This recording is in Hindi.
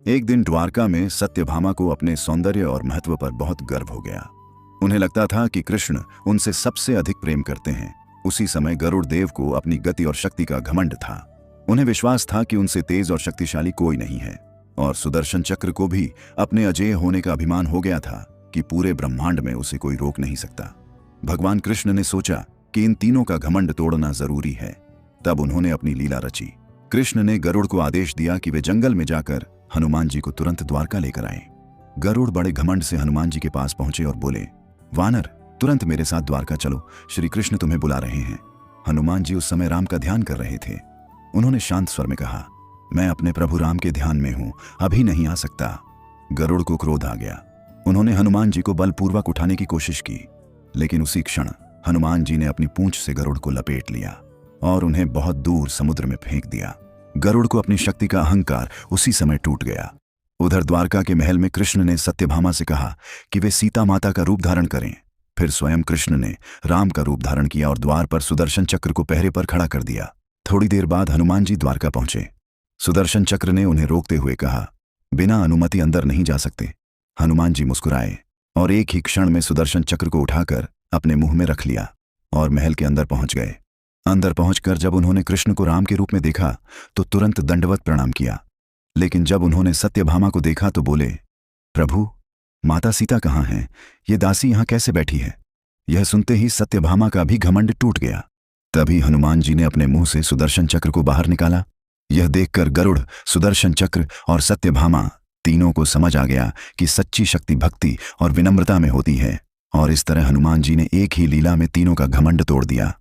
एक दिन द्वारका में सत्यभामा को अपने सौंदर्य और महत्व पर बहुत गर्व हो गया। उन्हें लगता था कि कृष्ण उनसे सबसे अधिक प्रेम करते हैं। उसी समय गरुड़ देव को अपनी गति और शक्ति का घमंड था। उन्हें विश्वास था कि उनसे तेज और शक्तिशाली कोई नहीं है, और सुदर्शन चक्र को भी अपने अजेय होने का अभिमान हो गया था कि पूरे ब्रह्मांड में उसे कोई रोक नहीं सकता। भगवान कृष्ण ने सोचा कि इन तीनों का घमंड तोड़ना जरूरी है। तब उन्होंने अपनी लीला रची। कृष्ण ने गरुड़ को आदेश दिया कि वे जंगल में जाकर हनुमान जी को तुरंत द्वारका लेकर आए। गरुड़ बड़े घमंड से हनुमान जी के पास पहुंचे और बोले, वानर, तुरंत मेरे साथ द्वारका चलो, श्री कृष्ण तुम्हें बुला रहे हैं। हनुमान जी उस समय राम का ध्यान कर रहे थे। उन्होंने शांत स्वर में कहा, मैं अपने प्रभु राम के ध्यान में हूं, अभी नहीं आ सकता। गरुड़ को क्रोध आ गया। उन्होंने हनुमान जी को बलपूर्वक उठाने की कोशिश की, लेकिन उसी क्षण हनुमान जी ने अपनी पूंछ से गरुड़ को लपेट लिया और उन्हें बहुत दूर समुद्र में फेंक दिया। गरुड़ को अपनी शक्ति का अहंकार उसी समय टूट गया। उधर द्वारका के महल में कृष्ण ने सत्यभामा से कहा कि वे सीता माता का रूप धारण करें। फिर स्वयं कृष्ण ने राम का रूप धारण किया और द्वार पर सुदर्शन चक्र को पहरे पर खड़ा कर दिया। थोड़ी देर बाद हनुमान जी द्वारका पहुंचे। सुदर्शन चक्र ने उन्हें रोकते हुए कहा, बिना अनुमति अंदर नहीं जा सकते। हनुमान जी मुस्कुराए और एक ही क्षण में सुदर्शन चक्र को उठाकर अपने मुंह में रख लिया और महल के अंदर पहुंच गए। अंदर पहुंचकर जब उन्होंने कृष्ण को राम के रूप में देखा तो तुरंत दंडवत प्रणाम किया। लेकिन जब उन्होंने सत्यभामा को देखा तो बोले, प्रभु, माता सीता कहाँ हैं? ये दासी यहाँ कैसे बैठी है? यह सुनते ही सत्यभामा का भी घमंड टूट गया। तभी हनुमान जी ने अपने मुंह से सुदर्शन चक्र को बाहर निकाला। यह देखकर गरुड़, सुदर्शन चक्र और सत्यभामा तीनों को समझ आ गया कि सच्ची शक्ति भक्ति और विनम्रता में होती है, और इस तरह हनुमान जी ने एक ही लीला में तीनों का घमंड तोड़ दिया।